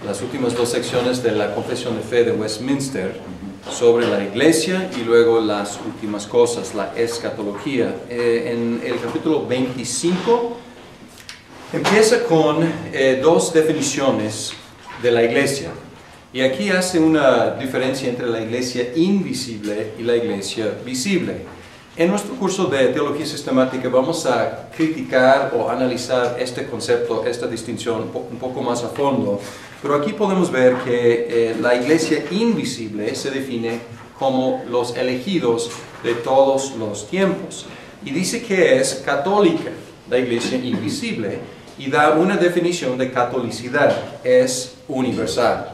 las últimas dos secciones de la Confesión de Fe de Westminster sobre la Iglesia y luego las últimas cosas, la escatología. En el capítulo 25 empieza con dos definiciones de la Iglesia. Y aquí hace una diferencia entre la Iglesia invisible y la Iglesia visible. En nuestro curso de Teología Sistemática vamos a criticar o analizar este concepto, esta distinción un poco más a fondo. Pero aquí podemos ver que la Iglesia invisible se define como los elegidos de todos los tiempos. Y dice que es católica, la Iglesia invisible, y da una definición de catolicidad, es universal.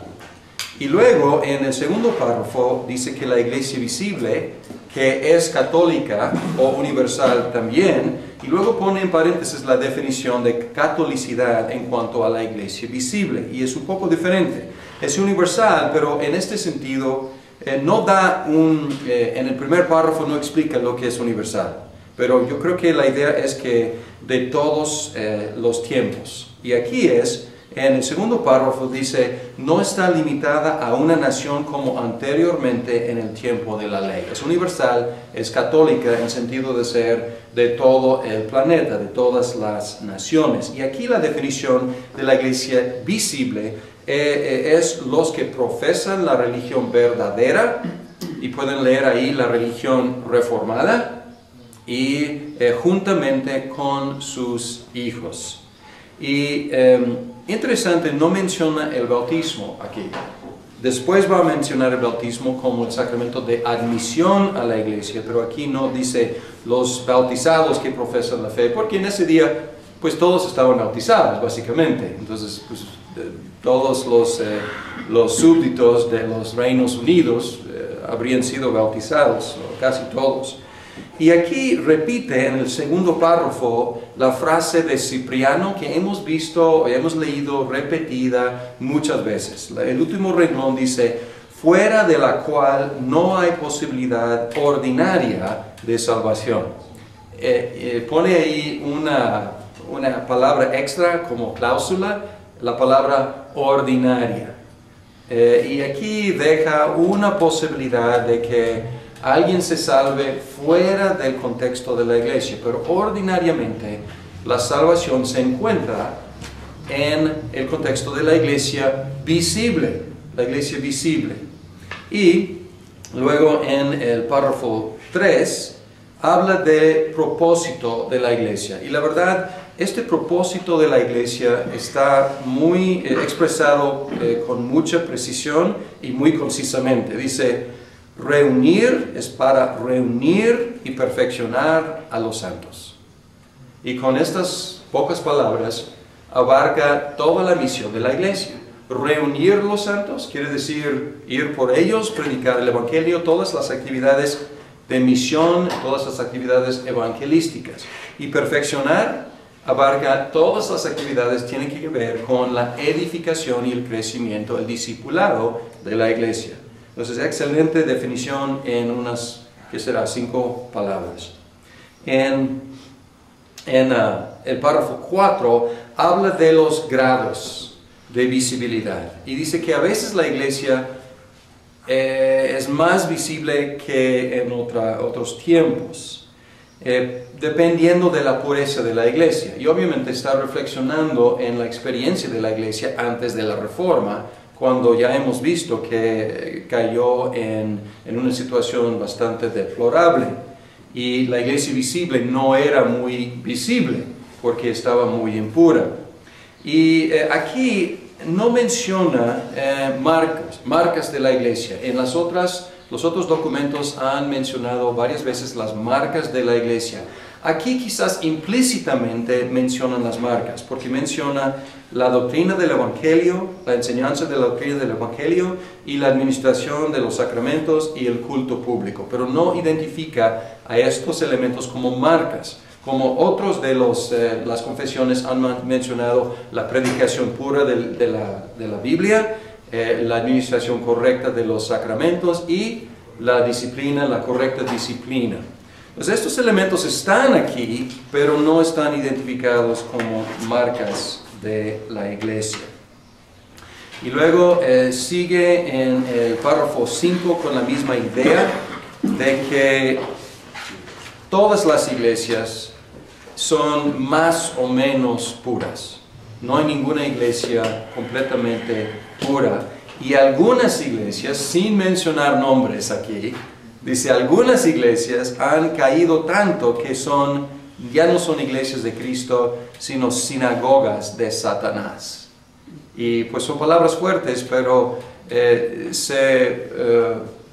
Y luego en el segundo párrafo dice que la Iglesia visible, que es católica o universal también, y luego pone en paréntesis la definición de catolicidad en cuanto a la Iglesia visible, y es un poco diferente. Es universal, pero en este sentido no da en el primer párrafo no explica lo que es universal, pero yo creo que la idea es que de todos los tiempos, y aquí en el segundo párrafo dice, no está limitada a una nación como anteriormente en el tiempo de la ley. Es universal, es católica en sentido de ser de todo el planeta, de todas las naciones. Y aquí la definición de la Iglesia visible es los que profesan la religión verdadera, y pueden leer ahí la religión reformada, y juntamente con sus hijos. Y interesante, no menciona el bautismo aquí. Después va a mencionar el bautismo como el sacramento de admisión a la iglesia, pero aquí no dice los bautizados que profesan la fe, porque en ese día pues todos estaban bautizados básicamente. Entonces pues, todos los súbditos de los Reinos Unidos habrían sido bautizados, o casi todos. Y aquí repite en el segundo párrafo la frase de Cipriano que hemos visto, hemos leído repetida muchas veces. El último renglón dice, fuera de la cual no hay posibilidad ordinaria de salvación. Pone ahí una palabra extra como cláusula, la palabra ordinaria. Y aquí deja una posibilidad de que alguien se salve fuera del contexto de la iglesia, pero ordinariamente la salvación se encuentra en el contexto de la iglesia visible, Y luego en el párrafo 3 habla del propósito de la iglesia, y la verdad, este propósito de la iglesia está muy expresado con mucha precisión y muy concisamente. Dice, reunir es para reunir y perfeccionar a los santos. Y con estas pocas palabras abarca toda la misión de la iglesia. Reunir los santos quiere decir ir por ellos, predicar el evangelio, todas las actividades de misión, todas las actividades evangelísticas. Y perfeccionar abarca todas las actividades, tienen que ver con la edificación y el crecimiento, el discipulado de la iglesia. Entonces, excelente definición en unas, ¿qué será?, 5 palabras. En el párrafo 4 habla de los grados de visibilidad. Y dice que a veces la iglesia es más visible que en otros tiempos, dependiendo de la pureza de la iglesia. Y obviamente está reflexionando en la experiencia de la iglesia antes de la Reforma, cuando ya hemos visto que cayó en una situación bastante deplorable. Y la iglesia visible no era muy visible, porque estaba muy impura. Y aquí no menciona marcas de la iglesia. En los otros documentos han mencionado varias veces las marcas de la iglesia. Aquí quizás implícitamente mencionan las marcas, porque menciona la doctrina del Evangelio, la enseñanza de la doctrina del Evangelio y la administración de los sacramentos y el culto público, pero no identifica a estos elementos como marcas. Como otros de las confesiones han mencionado la predicación pura de la Biblia, la administración correcta de los sacramentos y la disciplina, la correcta disciplina. Pues estos elementos están aquí, pero no están identificados como marcas de la iglesia. Y luego sigue en el párrafo 5 con la misma idea de que todas las iglesias son más o menos puras. No hay ninguna iglesia completamente pura. Y algunas iglesias, sin mencionar nombres aquí, dice, algunas iglesias han caído tanto que ya no son iglesias de Cristo, sino sinagogas de Satanás. Y pues son palabras fuertes, pero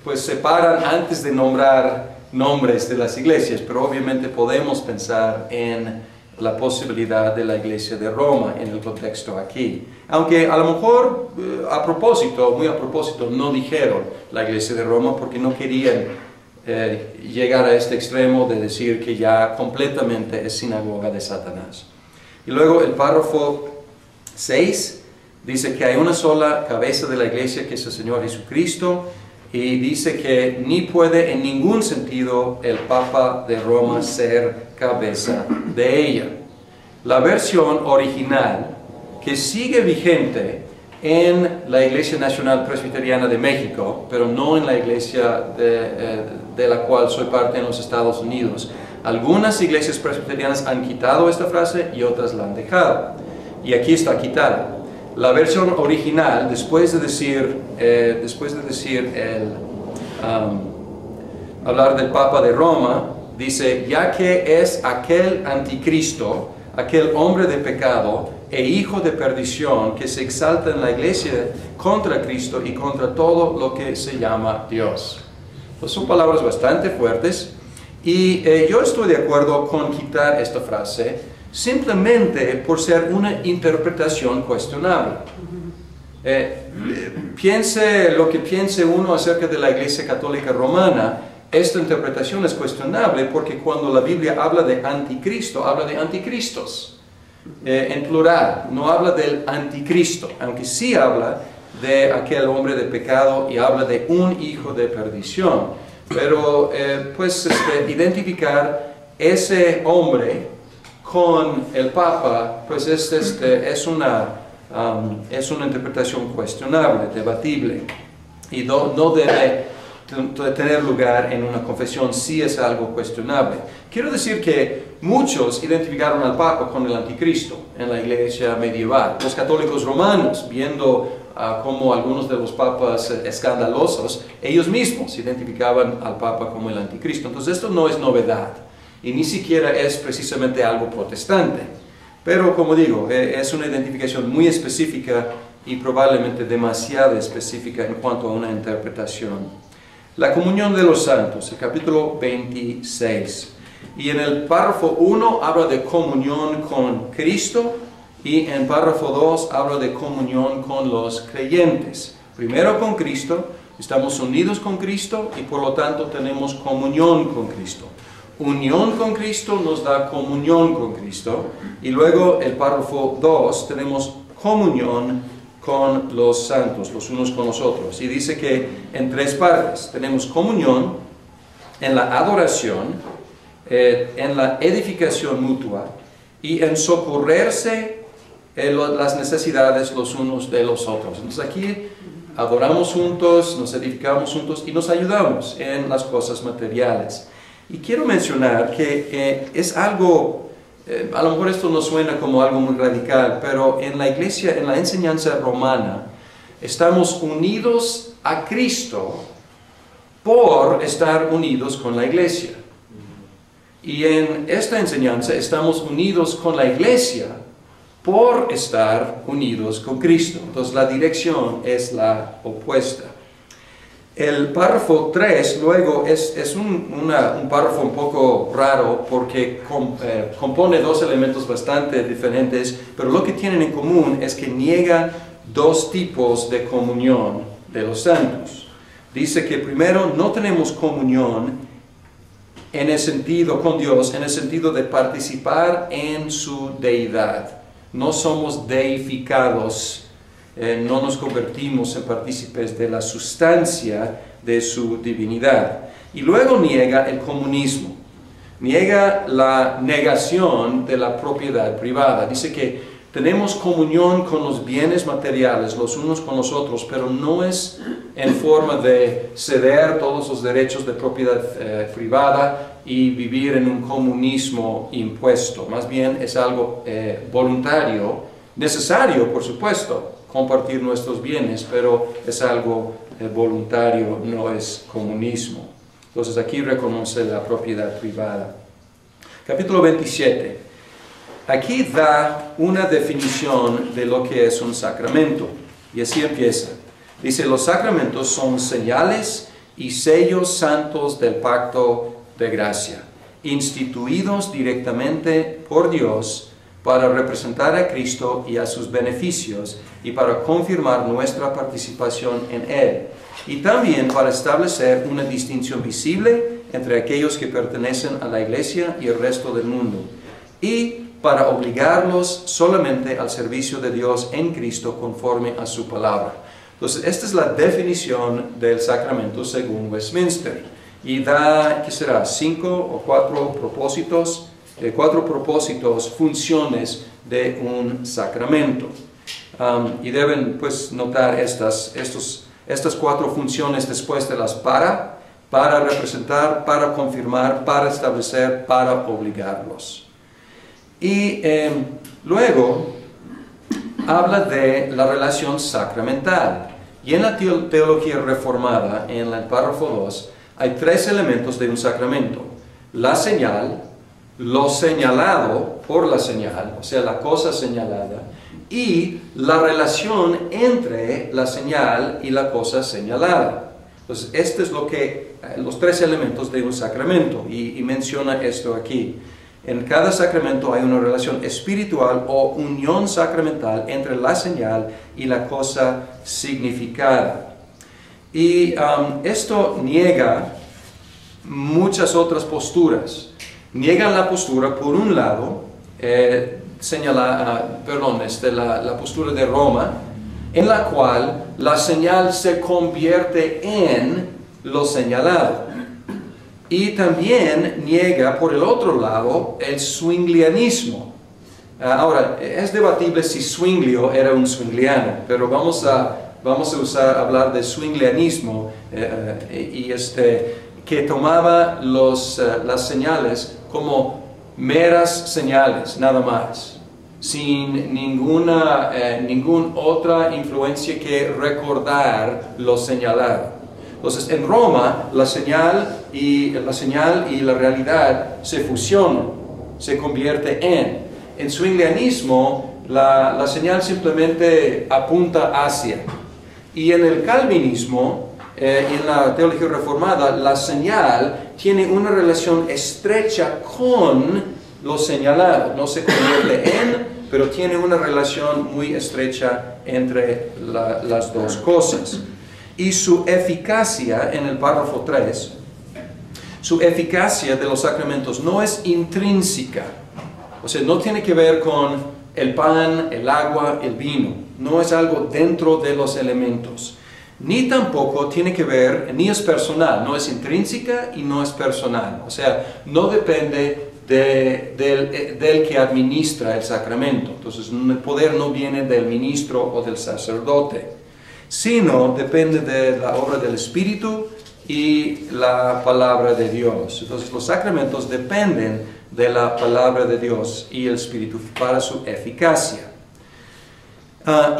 pues se paran antes de nombrar nombres de las iglesias, pero obviamente podemos pensar en la posibilidad de la iglesia de Roma en el contexto aquí. Aunque a lo mejor muy a propósito, no dijeron la iglesia de Roma porque no querían llegar a este extremo de decir que ya completamente es sinagoga de Satanás. Y luego el párrafo 6 dice que hay una sola cabeza de la iglesia, que es el Señor Jesucristo, y dice que ni puede en ningún sentido el Papa de Roma ser cabeza de ella. La versión original, que sigue vigente en la Iglesia Nacional Presbiteriana de México, pero no en la iglesia de la cual soy parte en los Estados Unidos. Algunas iglesias presbiterianas han quitado esta frase y otras la han dejado. Y aquí está quitada. La versión original, después de decir hablar del Papa de Roma, dice, ya que es aquel anticristo, aquel hombre de pecado e hijo de perdición que se exalta en la iglesia contra Cristo y contra todo lo que se llama Dios. Pues son palabras bastante fuertes y yo estoy de acuerdo con quitar esta frase simplemente por ser una interpretación cuestionable. Piense lo que piense uno acerca de la Iglesia Católica Romana, esta interpretación es cuestionable porque cuando la Biblia habla de anticristo, habla de anticristos, en plural, no habla del anticristo, aunque sí habla de aquel hombre de pecado y habla de un hijo de perdición. Pero identificar ese hombre con el Papa, pues es una interpretación cuestionable, debatible, y no debe tener lugar en una confesión si es algo cuestionable. Quiero decir que muchos identificaron al Papa con el anticristo en la iglesia medieval. Los católicos romanos, viendo como algunos de los papas escandalosos, ellos mismos identificaban al Papa como el anticristo. Entonces esto no es novedad. Y ni siquiera es precisamente algo protestante. Pero como digo, es una identificación muy específica y probablemente demasiado específica en cuanto a una interpretación. La comunión de los santos, el capítulo 26. Y en el párrafo 1 habla de comunión con Cristo y en párrafo 2 habla de comunión con los creyentes. Primero con Cristo, estamos unidos con Cristo y por lo tanto tenemos comunión con Cristo. Unión con Cristo nos da comunión con Cristo. Y luego el párrafo 2 tenemos comunión con los santos, los unos con los otros. Y dice que en tres partes tenemos comunión en la adoración, en la edificación mutua y en socorrerse las necesidades los unos de los otros. Entonces aquí adoramos juntos, nos edificamos juntos y nos ayudamos en las cosas materiales. Y quiero mencionar que es algo, a lo mejor esto no suena como algo muy radical, pero en la iglesia, en la enseñanza romana, estamos unidos a Cristo por estar unidos con la iglesia. Y en esta enseñanza estamos unidos con la iglesia por estar unidos con Cristo. Entonces la dirección es la opuesta. El párrafo 3 luego es un párrafo un poco raro porque compone dos elementos bastante diferentes, pero lo que tienen en común es que niega dos tipos de comunión de los santos. Dice que primero no tenemos comunión en el sentido con Dios, en el sentido de participar en su deidad. No somos deificados. No nos convertimos en partícipes de la sustancia de su divinidad. Y luego niega el comunismo, niega la negación de la propiedad privada. Dice que tenemos comunión con los bienes materiales los unos con los otros, pero no es en forma de ceder todos los derechos de propiedad privada y vivir en un comunismo impuesto. Más bien es algo voluntario, necesario, por supuesto, compartir nuestros bienes, pero es algo voluntario, no es comunismo. Entonces aquí reconoce la propiedad privada. Capítulo 27. Aquí da una definición de lo que es un sacramento. Y así empieza. Dice, los sacramentos son señales y sellos santos del pacto de gracia, instituidos directamente por Dios para representar a Cristo y a sus beneficios y para confirmar nuestra participación en Él. Y también para establecer una distinción visible entre aquellos que pertenecen a la Iglesia y el resto del mundo. Y para obligarlos solamente al servicio de Dios en Cristo conforme a su palabra. Entonces, esta es la definición del sacramento según Westminster. Y da, ¿qué será? 5 o 4 propósitos, funciones de un sacramento. Y deben, pues, notar estas 4 funciones después de las para representar, para confirmar, para establecer, para obligarlos. Y luego habla de la relación sacramental. Y en la teología reformada, en el párrafo 2, hay 3 elementos de un sacramento. La señal, lo señalado por la señal, o sea, la cosa señalada, y la relación entre la señal y la cosa señalada. Entonces, este es los 3 elementos de un sacramento, y menciona esto aquí. En cada sacramento hay una relación espiritual o unión sacramental entre la señal y la cosa significada. Y esto niega muchas otras posturas. Niegan la postura, por un lado, la postura de Roma, en la cual la señal se convierte en lo señalado. Y también niega, por el otro lado, el zwinglianismo. Ahora, es debatible si Zwinglio era un zwingliano, pero vamos a hablar de zwinglianismo, que tomaba las señales como meras señales, nada más, sin ninguna otra influencia que recordar lo señalado. Entonces, en Roma, la señal y la realidad se fusionan, se convierte en. En zwinglianismo, la señal simplemente apunta hacia. Y en el calvinismo, en la teología reformada, la señal tiene una relación estrecha con lo señalado. No se convierte en, pero tiene una relación muy estrecha entre las dos cosas. Y su eficacia, en el párrafo 3, su eficacia de los sacramentos no es intrínseca. O sea, no tiene que ver con el pan, el agua, el vino. No es algo dentro de los elementos. Ni tampoco tiene que ver, ni es personal. No es intrínseca y no es personal. O sea, no depende del que administra el sacramento. Entonces, el poder no viene del ministro o del sacerdote, sino depende de la obra del Espíritu y la palabra de Dios. Entonces los sacramentos dependen de la palabra de Dios y el Espíritu para su eficacia.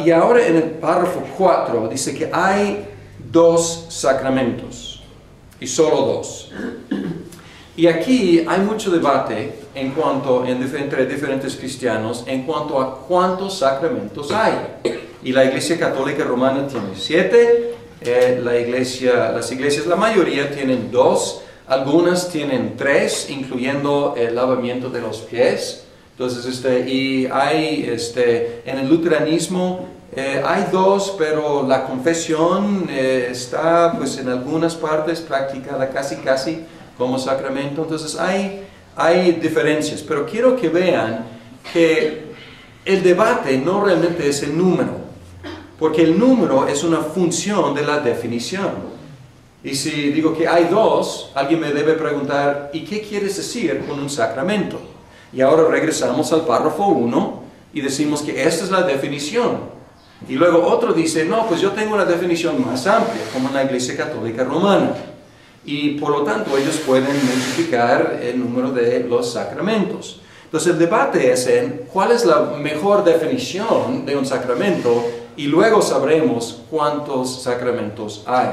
Y ahora en el párrafo 4 dice que hay 2 sacramentos, y solo 2. Y aquí hay mucho debate entre diferentes cristianos en cuanto a cuántos sacramentos hay. Y la Iglesia Católica Romana tiene 7, las iglesias, la mayoría tienen 2, algunas tienen 3, incluyendo el lavamiento de los pies. Entonces, y hay, en el luteranismo hay 2, pero la confesión está, pues, en algunas partes practicada casi como sacramento. Entonces, hay diferencias, pero quiero que vean que el debate no realmente es el número, porque el número es una función de la definición. Y si digo que hay 2, alguien me debe preguntar, ¿y qué quieres decir con un sacramento? Y ahora regresamos al párrafo 1, y decimos que esta es la definición. Y luego otro dice, no, pues yo tengo una definición más amplia, como en la Iglesia Católica Romana. Y por lo tanto ellos pueden multiplicar el número de los sacramentos. Entonces el debate es en cuál es la mejor definición de un sacramento y luego sabremos cuántos sacramentos hay.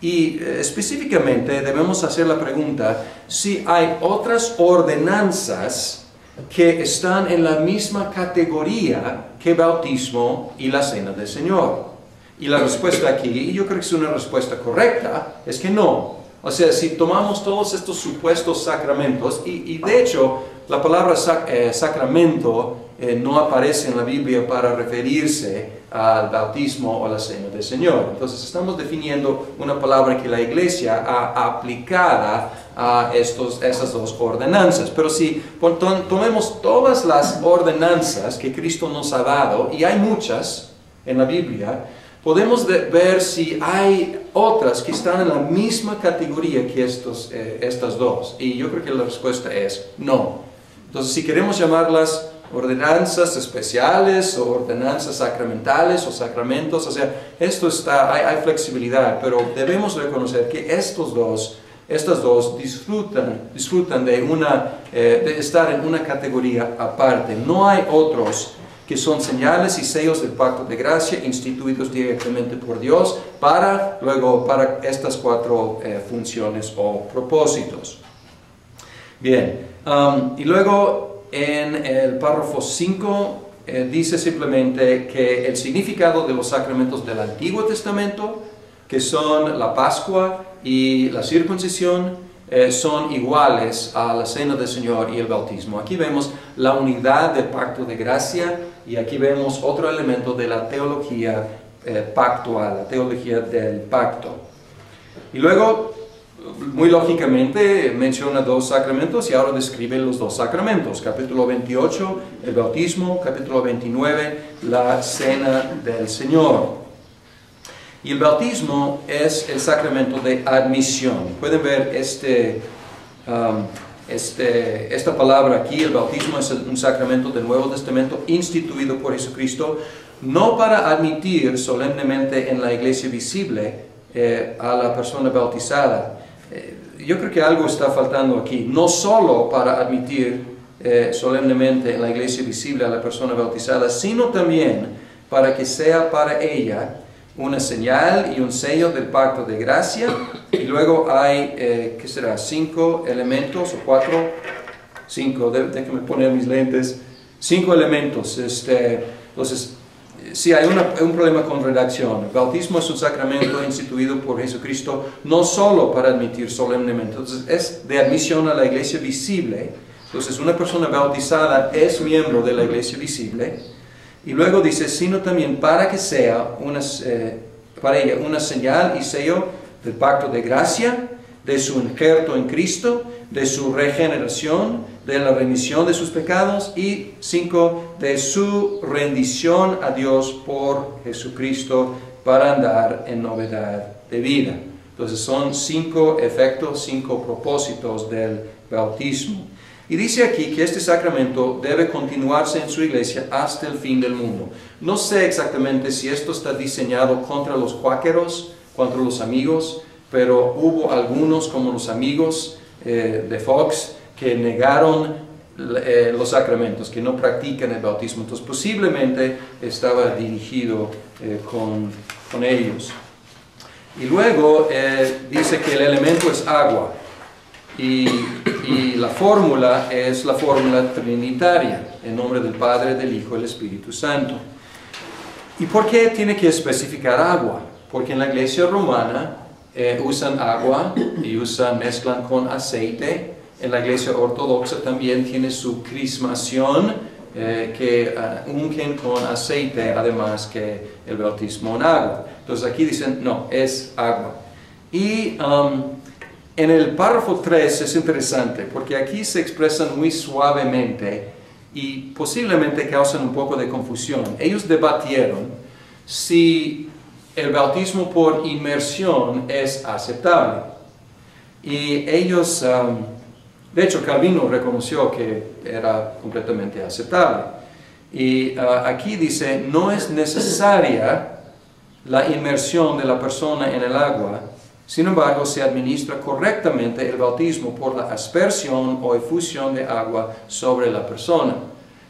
Y específicamente debemos hacer la pregunta si hay otras ordenanzas que están en la misma categoría que bautismo y la cena del Señor. Y la respuesta aquí, y yo creo que es una respuesta correcta, es que no. O sea, si tomamos todos estos supuestos sacramentos, y de hecho la palabra sacramento no aparece en la Biblia para referirse al bautismo o a la cena del Señor. Entonces estamos definiendo una palabra que la Iglesia ha aplicada a esas dos ordenanzas. Pero si tomemos todas las ordenanzas que Cristo nos ha dado, y hay muchas en la Biblia, podemos ver si hay otras que están en la misma categoría que estas dos. Y yo creo que la respuesta es no. Entonces, si queremos llamarlas ordenanzas especiales o ordenanzas sacramentales o sacramentos, o sea, hay flexibilidad, pero debemos reconocer que estas dos disfrutan de estar en una categoría aparte. No hay otros que son señales y sellos del pacto de gracia instituidos directamente por Dios para estas cuatro funciones o propósitos. Bien, y luego en el párrafo 5 dice simplemente que el significado de los sacramentos del Antiguo Testamento, que son la Pascua y la circuncisión, son iguales a la cena del Señor y el bautismo. Aquí vemos la unidad del pacto de gracia y aquí vemos otro elemento de la teología pactual, la teología del pacto. Y luego, muy lógicamente, menciona dos sacramentos y ahora describe los dos sacramentos. Capítulo 28, el bautismo. Capítulo 29, la cena del Señor. Y el bautismo es el sacramento de admisión. Pueden ver esta palabra aquí. El bautismo es un sacramento del Nuevo Testamento instituido por Jesucristo, no para admitir solemnemente en la iglesia visible a la persona bautizada. Yo creo que algo está faltando aquí. No solo para admitir solemnemente en la iglesia visible a la persona bautizada, sino también para que sea para ella una señal y un sello del pacto de gracia. Y luego hay, ¿qué será? 5 elementos o 4, 5, déjenme poner mis lentes, 5 elementos. Entonces, sí, hay un problema con redacción. El bautismo es un sacramento instituido por Jesucristo no solo para admitir solemnemente, entonces es de admisión a la iglesia visible. Entonces una persona bautizada es miembro de la iglesia visible. Y luego dice, sino también para que sea para ella una señal y sello del pacto de gracia, de su injerto en Cristo, de su regeneración, de la remisión de sus pecados y 5, de su rendición a Dios por Jesucristo para andar en novedad de vida. Entonces son 5 efectos, 5 propósitos del bautismo. Y dice aquí que este sacramento debe continuarse en su iglesia hasta el fin del mundo. No sé exactamente si esto está diseñado contra los cuáqueros, contra los amigos, pero hubo algunos como los amigos de Fox que negaron los sacramentos, que no practican el bautismo. Entonces posiblemente estaba dirigido con ellos. Y luego dice que el elemento es agua. Y la fórmula es la fórmula trinitaria, en nombre del Padre, del Hijo y del Espíritu Santo. ¿Y por qué tiene que especificar agua? Porque en la iglesia romana usan agua y mezclan con aceite. En la iglesia ortodoxa también tiene su crismación, que ungen con aceite, además que el bautismo en agua. Entonces aquí dicen, no, es agua. Y en el párrafo 3 es interesante, porque aquí se expresan muy suavemente y posiblemente causan un poco de confusión. Ellos debatieron si el bautismo por inmersión es aceptable. Y ellos, de hecho Calvino reconoció que era completamente aceptable. Y aquí dice, no es necesaria la inmersión de la persona en el agua, sin embargo se administra correctamente el bautismo por la aspersión o efusión de agua sobre la persona.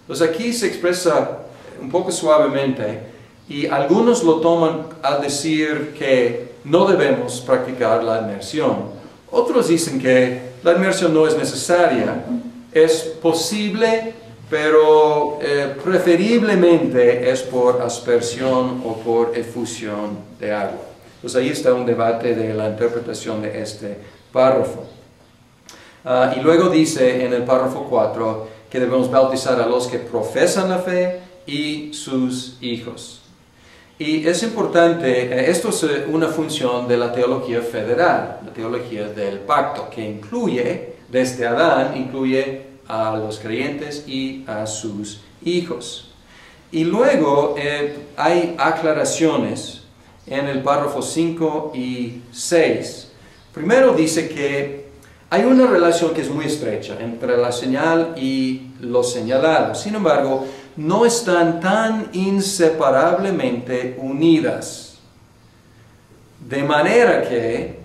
Entonces aquí se expresa un poco suavemente y algunos lo toman a decir que no debemos practicar la inmersión. Otros dicen que la inmersión no es necesaria, es posible, pero preferiblemente es por aspersión o por efusión de agua. Pues ahí está un debate de la interpretación de este párrafo. Y luego dice en el párrafo 4 que debemos bautizar a los que profesan la fe y sus hijos. Y es importante, esto es una función de la teología federal, la teología del pacto, que incluye, desde Adán, incluye a los creyentes y a sus hijos. Y luego hay aclaraciones en el párrafo 5 y 6. Primero dice que hay una relación que es muy estrecha entre la señal y los señalados. Sin embargo, no están tan inseparablemente unidas, de manera que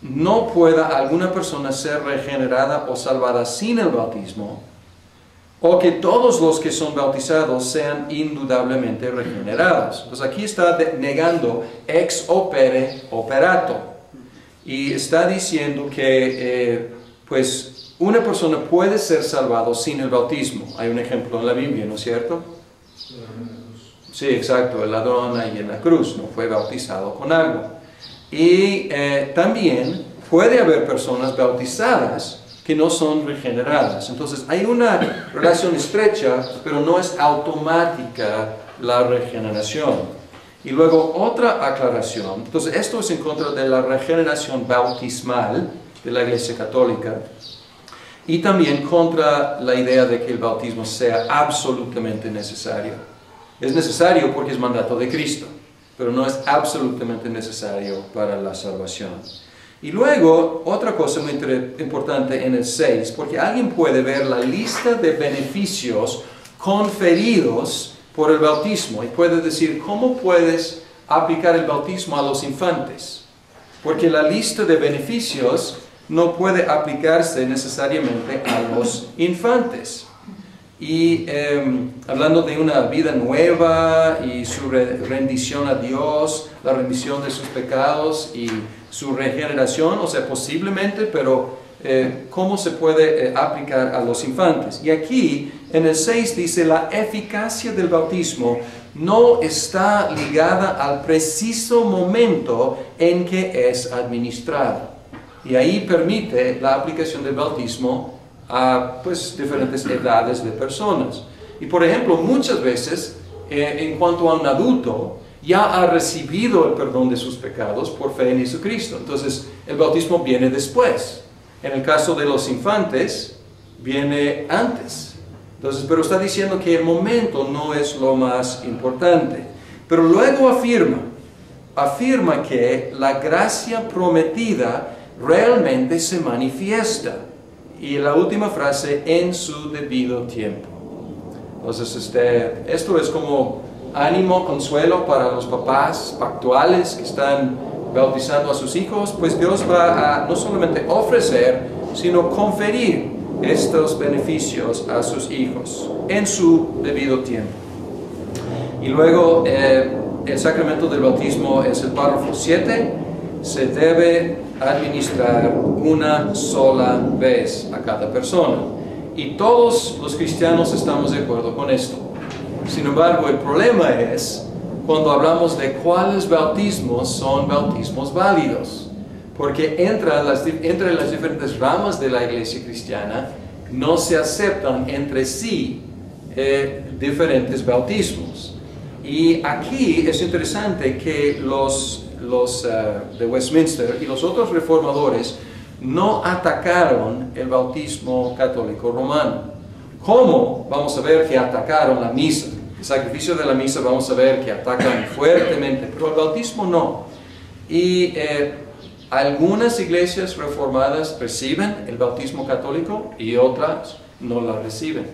no pueda alguna persona ser regenerada o salvada sin el bautismo, o que todos los que son bautizados sean indudablemente regenerados. Pues aquí está negando ex opere operato, y está diciendo que pues una persona puede ser salvado sin el bautismo. Hay un ejemplo en la Biblia, ¿no es cierto? Sí, exacto, el ladrón ahí en la cruz no fue bautizado con agua. Y también puede haber personas bautizadas que no son regeneradas. Entonces hay una relación estrecha, pero no es automática la regeneración. Y luego otra aclaración. Entonces esto es en contra de la regeneración bautismal de la Iglesia Católica. Y también contra la idea de que el bautismo sea absolutamente necesario. Es necesario porque es mandato de Cristo, pero no es absolutamente necesario para la salvación. Y luego, otra cosa muy importante en el 6, porque alguien puede ver la lista de beneficios conferidos por el bautismo y puede decir, ¿cómo puedes aplicar el bautismo a los infantes? Porque la lista de beneficios no puede aplicarse necesariamente a los infantes. Y hablando de una vida nueva y su rendición a Dios, la remisión de sus pecados y su regeneración, o sea, posiblemente, pero ¿cómo se puede aplicar a los infantes? Y aquí en el 6 dice, la eficacia del bautismo no está ligada al preciso momento en que es administrado. Y ahí permite la aplicación del bautismo a pues, diferentes edades de personas. Y por ejemplo, muchas veces, en cuanto a un adulto, ya ha recibido el perdón de sus pecados por fe en Jesucristo. Entonces, el bautismo viene después. En el caso de los infantes, viene antes. Entonces, pero está diciendo que el momento no es lo más importante. Pero luego afirma que la gracia prometida realmente se manifiesta. Y la última frase, en su debido tiempo. Entonces, esto es como ánimo, consuelo para los papás actuales que están bautizando a sus hijos, pues Dios va a no solamente ofrecer, sino conferir estos beneficios a sus hijos en su debido tiempo. Y luego, el sacramento del bautismo es el párrafo 7, se debe administrar una sola vez a cada persona. Y todos los cristianos estamos de acuerdo con esto. Sin embargo, el problema es cuando hablamos de cuáles bautismos son bautismos válidos. Porque entre las diferentes ramas de la iglesia cristiana no se aceptan entre sí diferentes bautismos. Y aquí es interesante que los de Westminster y los otros reformadores no atacaron el bautismo católico romano. ¿Cómo? Vamos a ver que atacaron la misa. El sacrificio de la misa vamos a ver que atacan fuertemente, pero el bautismo no. Y algunas iglesias reformadas reciben el bautismo católico y otras no la reciben.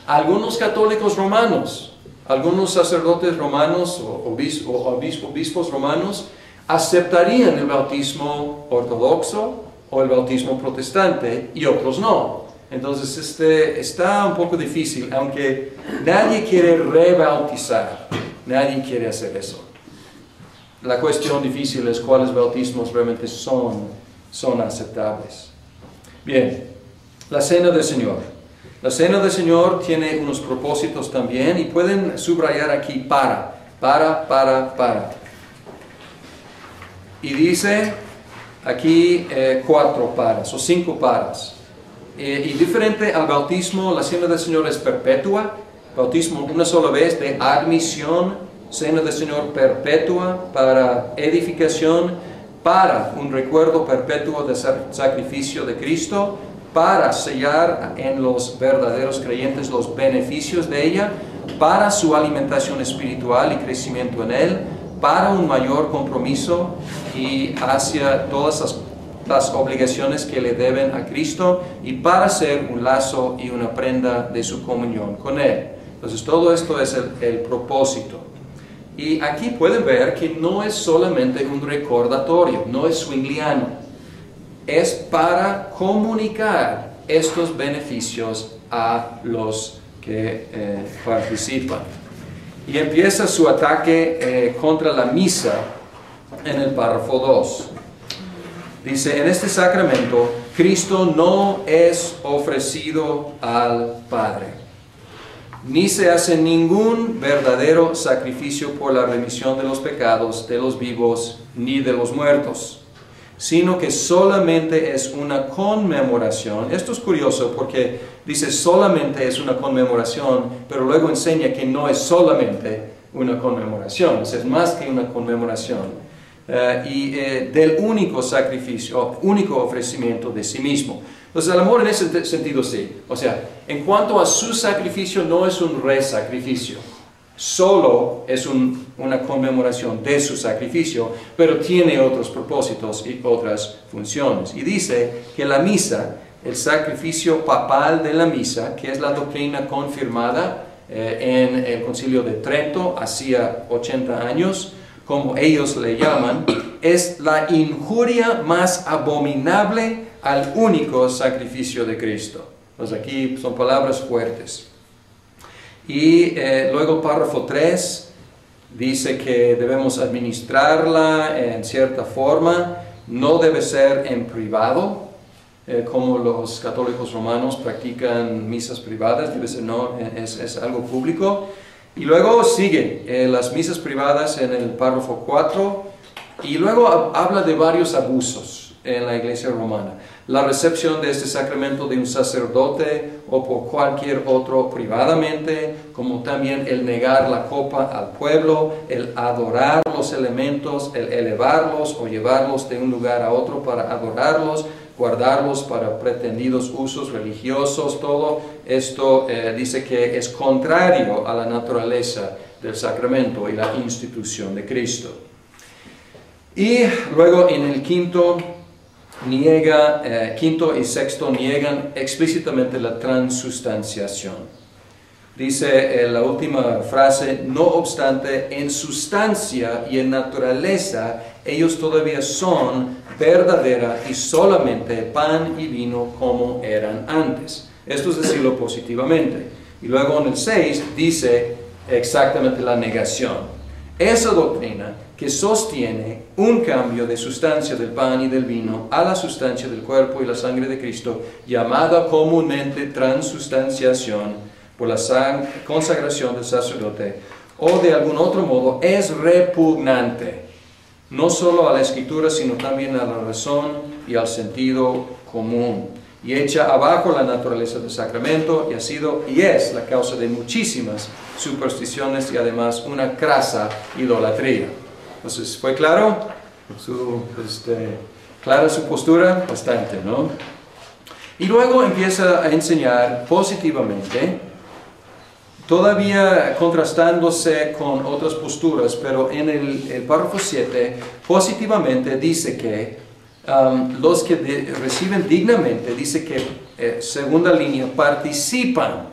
Algunos católicos romanos, algunos sacerdotes romanos o obispos romanos aceptarían el bautismo ortodoxo o el bautismo protestante y otros no. Entonces está un poco difícil, aunque nadie quiere rebautizar, nadie quiere hacer eso. La cuestión difícil es cuáles bautismos realmente son aceptables. Bien, la Cena del Señor. La Cena del Señor tiene unos propósitos también y pueden subrayar aquí para. Y dice aquí 4 paras o 5 paras. Y diferente al bautismo, la Cena del Señor es perpetua. Bautismo una sola vez de admisión. Cena del Señor perpetua para edificación, para un recuerdo perpetuo del sacrificio de Cristo, para sellar en los verdaderos creyentes los beneficios de ella, para su alimentación espiritual y crecimiento en Él, para un mayor compromiso y hacia todas las obligaciones que le deben a Cristo y para ser un lazo y una prenda de su comunión con Él. Entonces todo esto es el propósito. Y aquí pueden ver que no es solamente un recordatorio, no es swingliano. Es para comunicar estos beneficios a los que participan. Y empieza su ataque contra la misa en el párrafo 2. Dice, en este sacramento, Cristo no es ofrecido al Padre, ni se hace ningún verdadero sacrificio por la remisión de los pecados de los vivos ni de los muertos, sino que solamente es una conmemoración. Esto es curioso porque dice solamente es una conmemoración, pero luego enseña que no es solamente una conmemoración, es más que una conmemoración. Del único sacrificio, único ofrecimiento de sí mismo. Entonces el amor en ese sentido sí. O sea, en cuanto a su sacrificio no es un resacrificio, solo es una conmemoración de su sacrificio, pero tiene otros propósitos y otras funciones. Y dice que la misa, el sacrificio papal de la misa, que es la doctrina confirmada en el Concilio de Trento hacía 80 años, como ellos le llaman, es la injuria más abominable al único sacrificio de Cristo. Pues aquí son palabras fuertes. Y luego párrafo 3 dice que debemos administrarla en cierta forma, no debe ser en privado, como los católicos romanos practican misas privadas, debe ser, no, es algo público. Y luego sigue las misas privadas en el párrafo 4 y luego habla de varios abusos en la iglesia romana. La recepción de este sacramento de un sacerdote o por cualquier otro privadamente, como también el negar la copa al pueblo, el adorar los elementos, el elevarlos o llevarlos de un lugar a otro para adorarlos, guardarlos para pretendidos usos religiosos, todo esto dice que es contrario a la naturaleza del sacramento y la institución de Cristo. Y luego en el quinto y sexto niegan explícitamente la transustanciación. Dice la última frase, no obstante, en sustancia y en naturaleza, ellos todavía son verdadera y solamente pan y vino como eran antes. Esto es decirlo positivamente. Y luego en el 6 dice exactamente la negación. Esa doctrina que sostiene un cambio de sustancia del pan y del vino a la sustancia del cuerpo y la sangre de Cristo, llamada comúnmente transustanciación por la consagración del sacerdote, o de algún otro modo, es repugnante, no solo a la Escritura, sino también a la razón y al sentido común, y echa abajo la naturaleza del sacramento, y es la causa de muchísimas supersticiones y además una crasa idolatría. Entonces, ¿fue claro? Clara su postura, bastante, ¿no? Y luego empieza a enseñar positivamente, todavía contrastándose con otras posturas, pero en el párrafo 7, positivamente dice que los que reciben dignamente, dice que, segunda línea, participan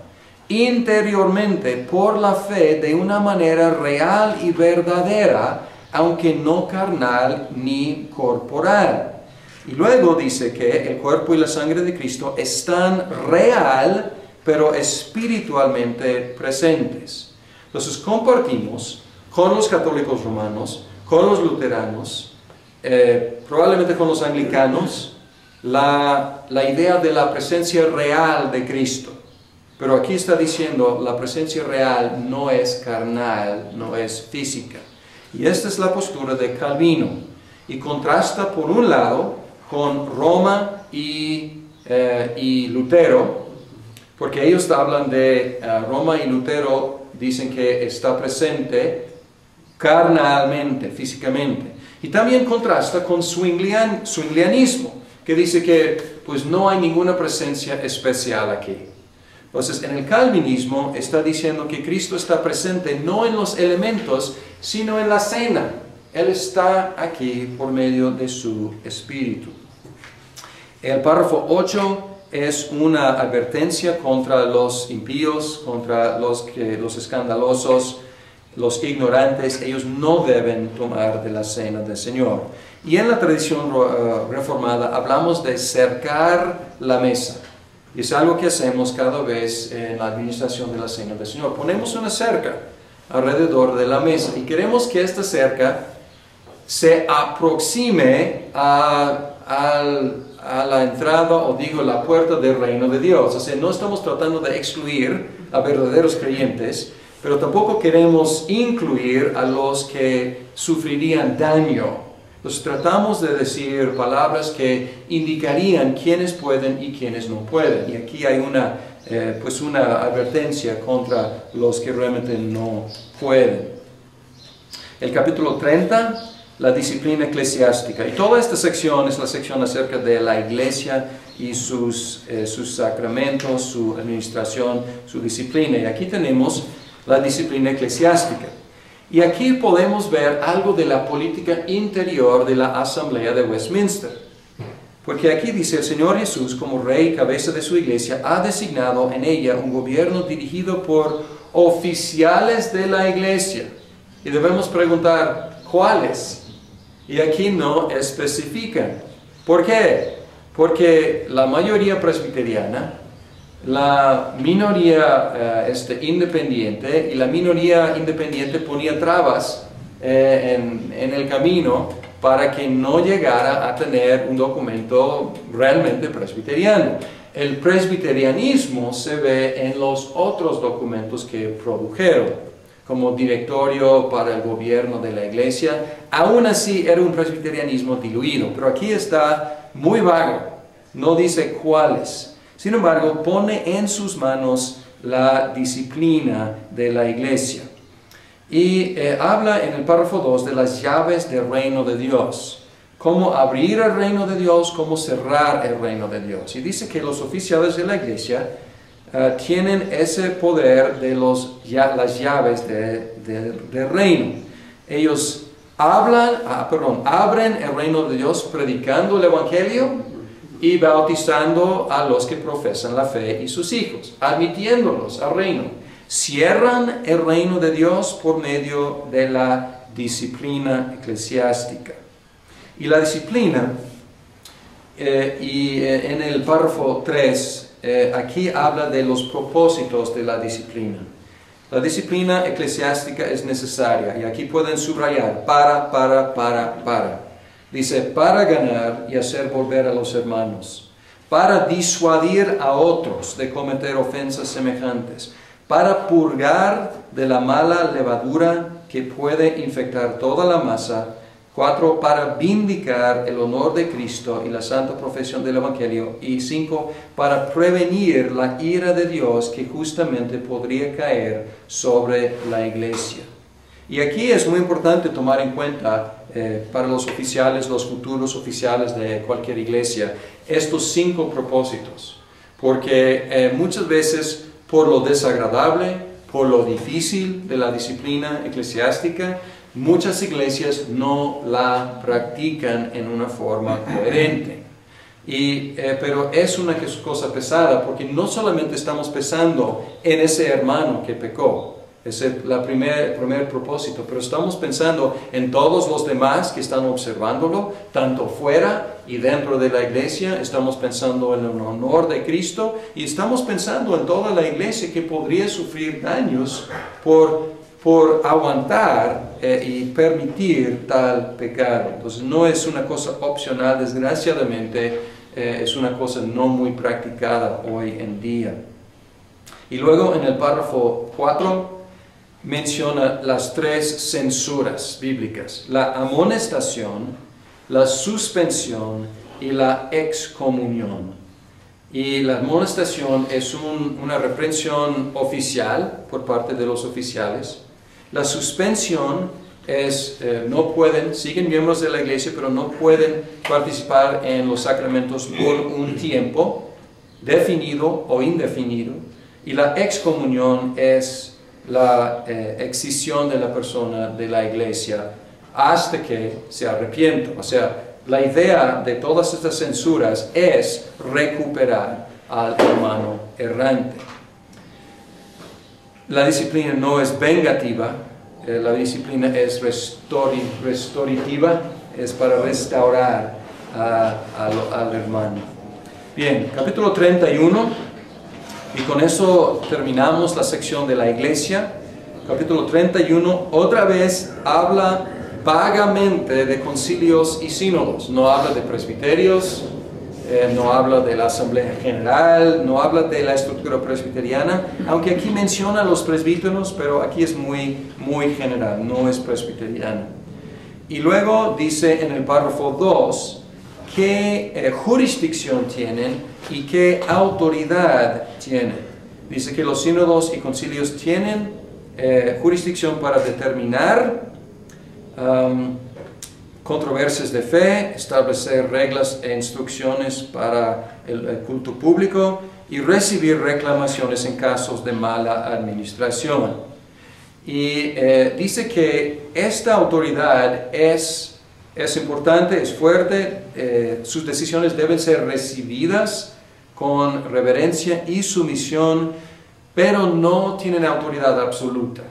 interiormente por la fe de una manera real y verdadera, aunque no carnal ni corporal. Y luego dice que el cuerpo y la sangre de Cristo están real, pero espiritualmente presentes. Entonces compartimos con los católicos romanos, con los luteranos, probablemente con los anglicanos, la idea de la presencia real de Cristo. Pero aquí está diciendo, la presencia real no es carnal, no es física. Y esta es la postura de Calvino. Y contrasta por un lado con Roma y Lutero, porque ellos hablan de Roma y Lutero, dicen que está presente carnalmente, físicamente. Y también contrasta con Zwinglianismo, que dice que pues no hay ninguna presencia especial aquí. Entonces, en el calvinismo está diciendo que Cristo está presente no en los elementos, sino en la cena. Él está aquí por medio de su Espíritu. El párrafo 8 es una advertencia contra los impíos, contra los escandalosos, los ignorantes. Ellos no deben tomar de la cena del Señor. Y en la tradición reformada hablamos de cercar la mesa. Y es algo que hacemos cada vez en la administración de la cena del Señor. Ponemos una cerca alrededor de la mesa y queremos que esta cerca se aproxime a la entrada, o digo, la puerta del reino de Dios. O sea, no estamos tratando de excluir a verdaderos creyentes, pero tampoco queremos incluir a los que sufrirían daño. Entonces tratamos de decir palabras que indicarían quiénes pueden y quiénes no pueden. Y aquí hay una advertencia contra los que realmente no pueden. El capítulo 30, la disciplina eclesiástica. Y toda esta sección es la sección acerca de la iglesia y sus sacramentos, su administración, su disciplina. Y aquí tenemos la disciplina eclesiástica. Y aquí podemos ver algo de la política interior de la Asamblea de Westminster. Porque aquí dice, el Señor Jesús, como Rey y cabeza de su iglesia, ha designado en ella un gobierno dirigido por oficiales de la iglesia. Y debemos preguntar, ¿cuáles? Y aquí no especifican. ¿Por qué? Porque la mayoría presbiteriana, la minoría independiente, y la minoría independiente ponía trabas en el camino para que no llegara a tener un documento realmente presbiteriano. El presbiterianismo se ve en los otros documentos que produjeron, como directorio para el gobierno de la iglesia. Aún así era un presbiterianismo diluido, pero aquí está muy vago, no dice cuáles. Sin embargo, pone en sus manos la disciplina de la iglesia. Y habla en el párrafo 2 de las llaves del reino de Dios. Cómo abrir el reino de Dios, cómo cerrar el reino de Dios. Y dice que los oficiales de la iglesia tienen ese poder de las llaves del reino. Ellos abren el reino de Dios predicando el evangelio y bautizando a los que profesan la fe y sus hijos, admitiéndolos al reino. Cierran el reino de Dios por medio de la disciplina eclesiástica. Y la disciplina, en el párrafo 3, aquí habla de los propósitos de la disciplina. La disciplina eclesiástica es necesaria, y aquí pueden subrayar, para. Dice, para ganar y hacer volver a los hermanos, para disuadir a otros de cometer ofensas semejantes, para purgar de la mala levadura que puede infectar toda la masa. 4, para vindicar el honor de Cristo y la santa profesión del Evangelio. Y 5, para prevenir la ira de Dios que justamente podría caer sobre la iglesia. Y aquí es muy importante tomar en cuenta para los oficiales, los futuros oficiales de cualquier iglesia, estos 5 propósitos. Porque muchas veces, por lo desagradable, por lo difícil de la disciplina eclesiástica, muchas iglesias no la practican en una forma coherente. Pero es una cosa pesada, porque no solamente estamos pensando en ese hermano que pecó, ese es el primer propósito, pero estamos pensando en todos los demás que están observándolo, tanto fuera y dentro de la iglesia. Estamos pensando en el honor de Cristo y estamos pensando en toda la iglesia que podría sufrir daños por aguantar y permitir tal pecado. Entonces no es una cosa opcional, desgraciadamente es una cosa no muy practicada hoy en día. Y luego en el párrafo 4 menciona las 3 censuras bíblicas: la amonestación, la suspensión y la excomunión. Y la amonestación es una reprensión oficial por parte de los oficiales. La suspensión es, siguen miembros de la iglesia, pero no pueden participar en los sacramentos por un tiempo definido o indefinido. Y la excomunión es la excisión de la persona de la iglesia hasta que se arrepienta. O sea, la idea de todas estas censuras es recuperar al hermano errante. La disciplina no es vengativa, la disciplina es restorativa, es para restaurar al hermano. Bien, capítulo 31. Y con eso terminamos la sección de la iglesia. Capítulo 31, otra vez habla vagamente de concilios y sínodos. No habla de presbiterios, no habla de la asamblea general, no habla de la estructura presbiteriana, aunque aquí menciona los presbíteros, pero aquí es muy general, no es presbiteriana. Y luego dice en el párrafo 2 qué jurisdicción tienen y qué autoridad tienen. Dice que los sínodos y concilios tienen jurisdicción para determinar controversias de fe, establecer reglas e instrucciones para el culto público y recibir reclamaciones en casos de mala administración. Y dice que esta autoridad es importante, es fuerte, sus decisiones deben ser recibidas con reverencia y sumisión, pero no tienen autoridad absoluta,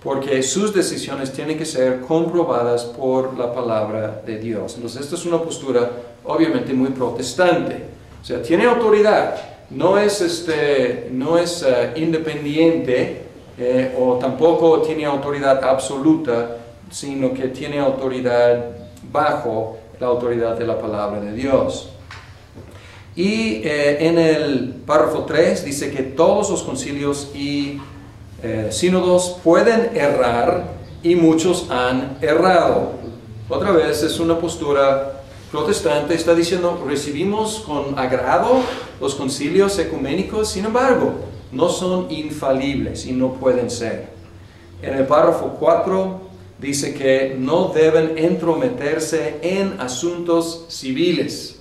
porque sus decisiones tienen que ser comprobadas por la palabra de Dios. Entonces esta es una postura obviamente muy protestante, o sea, tiene autoridad, no es independiente o tampoco tiene autoridad absoluta, sino que tiene autoridad bajo la autoridad de la palabra de Dios. Y en el párrafo 3 dice que todos los concilios y sínodos pueden errar y muchos han errado. Otra vez es una postura protestante, está diciendo recibimos con agrado los concilios ecuménicos, sin embargo no son infalibles y no pueden ser. En el párrafo 4 dice que no deben entrometerse en asuntos civiles.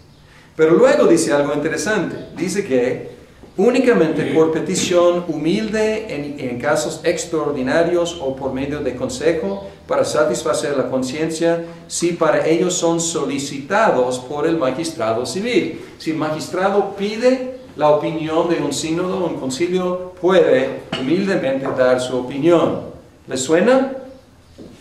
Pero luego dice algo interesante. Dice que únicamente por petición humilde en casos extraordinarios o por medio de consejo para satisfacer la conciencia, si para ellos son solicitados por el magistrado civil. Si el magistrado pide la opinión de un sínodo o un concilio, puede humildemente dar su opinión. ¿Les suena?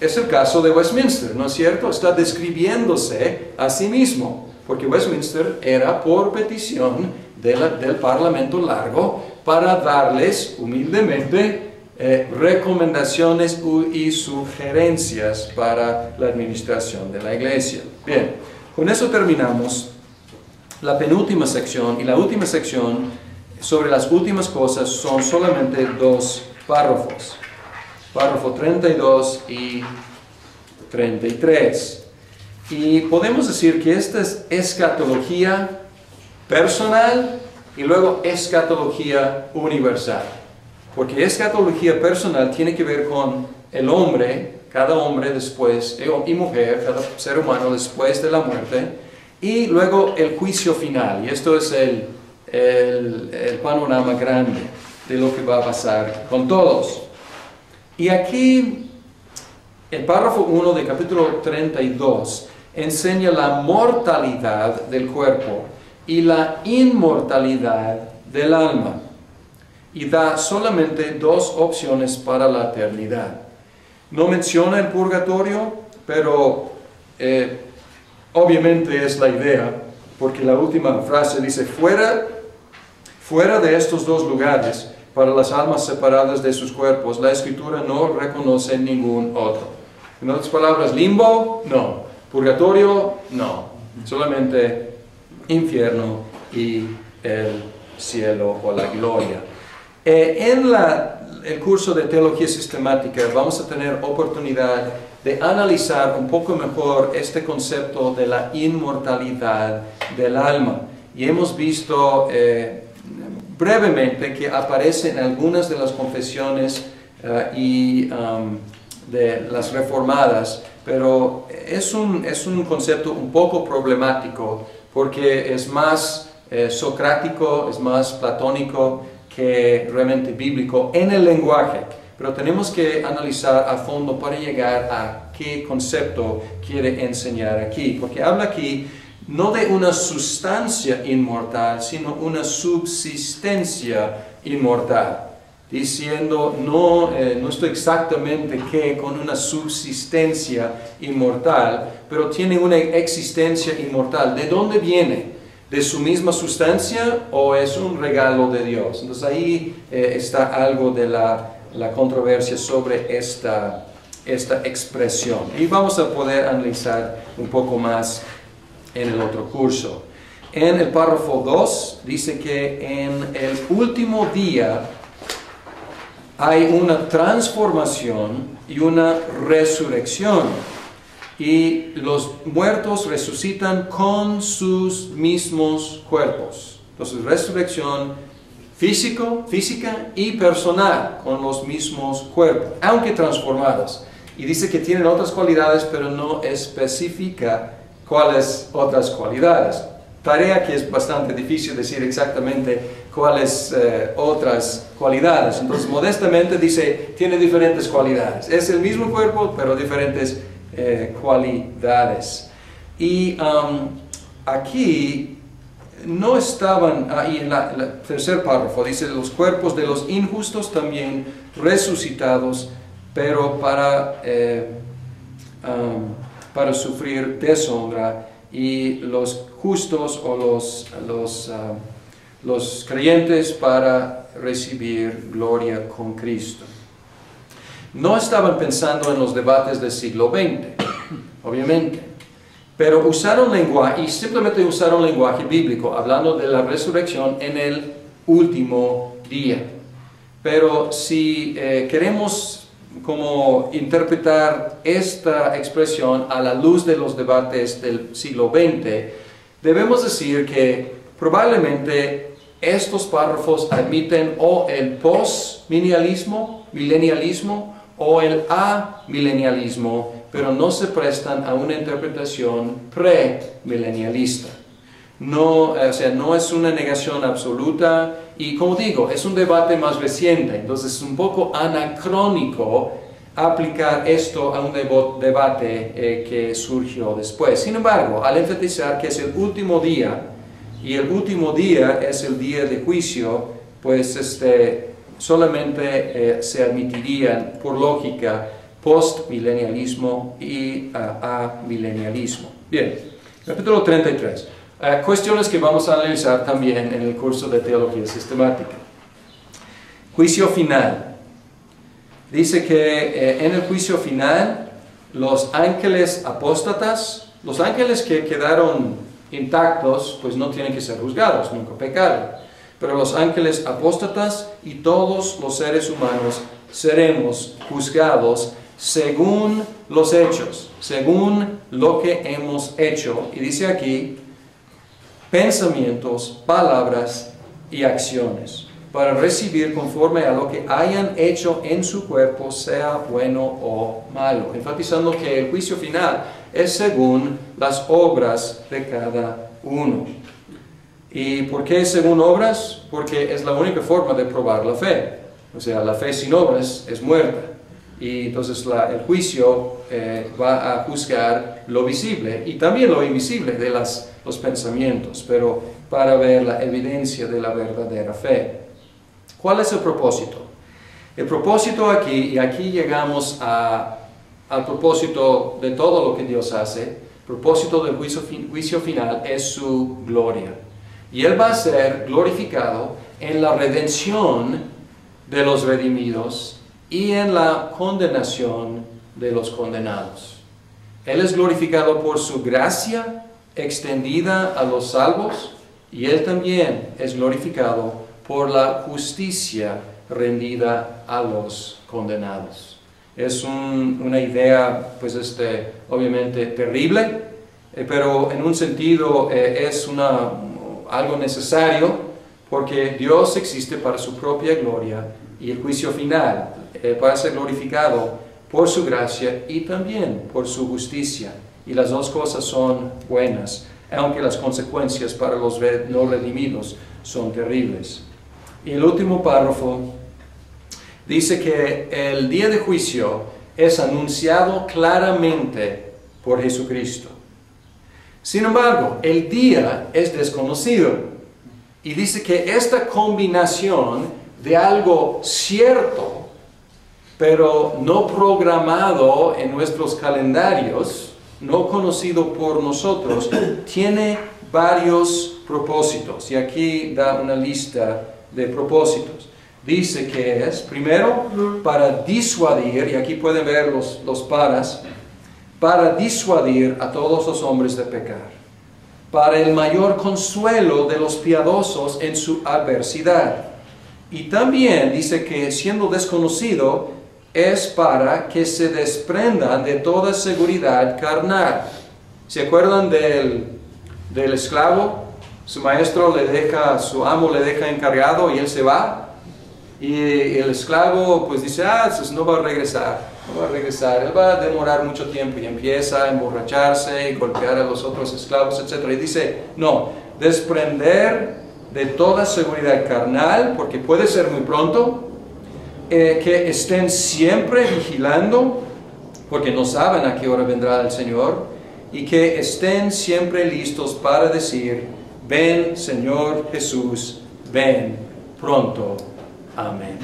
Es el caso de Westminster, ¿no es cierto? Está describiéndose a sí mismo, porque Westminster era por petición del Parlamento Largo para darles humildemente recomendaciones y sugerencias para la administración de la iglesia. Bien, con eso terminamos la penúltima sección, y la última sección sobre las últimas cosas son solamente 2 párrafos. Párrafo 32 y 33. Y podemos decir que esta es escatología personal y luego escatología universal. Porque escatología personal tiene que ver con el hombre, cada hombre después, y mujer, cada ser humano después de la muerte, y luego el juicio final. Y esto es el panorama grande de lo que va a pasar con todos. Y aquí, el párrafo 1 del capítulo 32 enseña la mortalidad del cuerpo y la inmortalidad del alma. Y da solamente dos opciones para la eternidad. No menciona el purgatorio, pero obviamente es la idea, porque la última frase dice, fuera de estos dos lugares, para las almas separadas de sus cuerpos, la Escritura no reconoce ningún otro. En otras palabras, limbo, no. Purgatorio, no. Solamente infierno y el cielo o la gloria. En el curso de Teología Sistemática vamos a tener oportunidad de analizar un poco mejor este concepto de la inmortalidad del alma. Y hemos visto brevemente que aparece en algunas de las confesiones de las reformadas, pero es un concepto un poco problemático porque es más socrático, es más platónico que realmente bíblico en el lenguaje, pero tenemos que analizar a fondo para llegar a qué concepto quiere enseñar aquí, porque habla aquí no de una sustancia inmortal, sino una subsistencia inmortal, diciendo, no estoy exactamente qué con una subsistencia inmortal, pero tiene una existencia inmortal. ¿De dónde viene? ¿De su misma sustancia o es un regalo de Dios? Entonces ahí está algo de la controversia sobre esta expresión. Y vamos a poder analizar un poco más en el otro curso. En el párrafo 2 dice que en el último día hay una transformación y una resurrección. Y los muertos resucitan con sus mismos cuerpos. Entonces, resurrección física y personal, con los mismos cuerpos, aunque transformados. Y dice que tienen otras cualidades, pero no especifica cuáles otras cualidades. Tarea que es bastante difícil decir exactamente cuáles otras cualidades. Entonces, modestamente dice, tiene diferentes cualidades. Es el mismo cuerpo, pero diferentes cualidades. Y aquí no estaban, ahí en el tercer párrafo dice, los cuerpos de los injustos también resucitados, pero para sufrir deshonra, y los justos o los creyentes para recibir gloria con Cristo. No estaban pensando en los debates del siglo XX, obviamente, pero usaron lenguaje, y simplemente usaron lenguaje bíblico, hablando de la resurrección en el último día. Pero si queremos como interpretar esta expresión a la luz de los debates del siglo XX, debemos decir que probablemente estos párrafos admiten o el postmilenialismo, o el amilenialismo, pero no se prestan a una interpretación premilenialista. No, no es una negación absoluta, y como digo, es un debate más reciente, entonces es un poco anacrónico aplicar esto a un debate que surgió después. Sin embargo, al enfatizar que es el último día, y el último día es el día de juicio, pues solamente se admitirían, por lógica, postmilenialismo y amilenialismo. Bien, capítulo 33. Cuestiones que vamos a analizar también en el curso de Teología Sistemática. Juicio final. Dice que en el juicio final, los ángeles apóstatas, los ángeles que quedaron intactos, pues no tienen que ser juzgados, nunca pecaron. Pero los ángeles apóstatas y todos los seres humanos seremos juzgados según los hechos, según lo que hemos hecho. Y dice aquí, pensamientos, palabras y acciones, para recibir conforme a lo que hayan hecho en su cuerpo, sea bueno o malo. Enfatizando que el juicio final es según las obras de cada uno. ¿Y por qué según obras? Porque es la única forma de probar la fe. O sea, la fe sin obras es muerta. Y entonces el juicio va a juzgar lo visible y también lo invisible de los pensamientos, pero para ver la evidencia de la verdadera fe. ¿Cuál es el propósito? El propósito aquí, y aquí llegamos al propósito de todo lo que Dios hace, el propósito del juicio final es su gloria. Y Él va a ser glorificado en la redención de los redimidos y en la condenación de los condenados. Él es glorificado por su gracia extendida a los salvos y Él también es glorificado por la justicia rendida a los condenados. Es una idea, pues, obviamente terrible, pero en un sentido es algo necesario, porque Dios existe para su propia gloria y el juicio final va a ser glorificado por su gracia y también por su justicia. Y las dos cosas son buenas, aunque las consecuencias para los no redimidos son terribles. Y el último párrafo dice que el día de juicio es anunciado claramente por Jesucristo. Sin embargo, el día es desconocido. Y dice que esta combinación de algo cierto, pero no programado en nuestros calendarios, no conocido por nosotros, tiene varios propósitos. Y aquí da una lista de propósitos. Dice que es, primero, para disuadir, y aquí pueden ver los para disuadir a todos los hombres de pecar, para el mayor consuelo de los piadosos en su adversidad. Y también dice que siendo desconocido es para que se desprendan de toda seguridad carnal. ¿Se acuerdan del esclavo? Su maestro su amo le deja encargado y él se va. Y el esclavo pues dice, pues no va a regresar. Él va a demorar mucho tiempo y empieza a emborracharse y golpear a los otros esclavos, etc. Y dice, no, desprender de toda seguridad carnal, porque puede ser muy pronto, que estén siempre vigilando, porque no saben a qué hora vendrá el Señor, y que estén siempre listos para decir, ven Señor Jesús, ven pronto. Amén.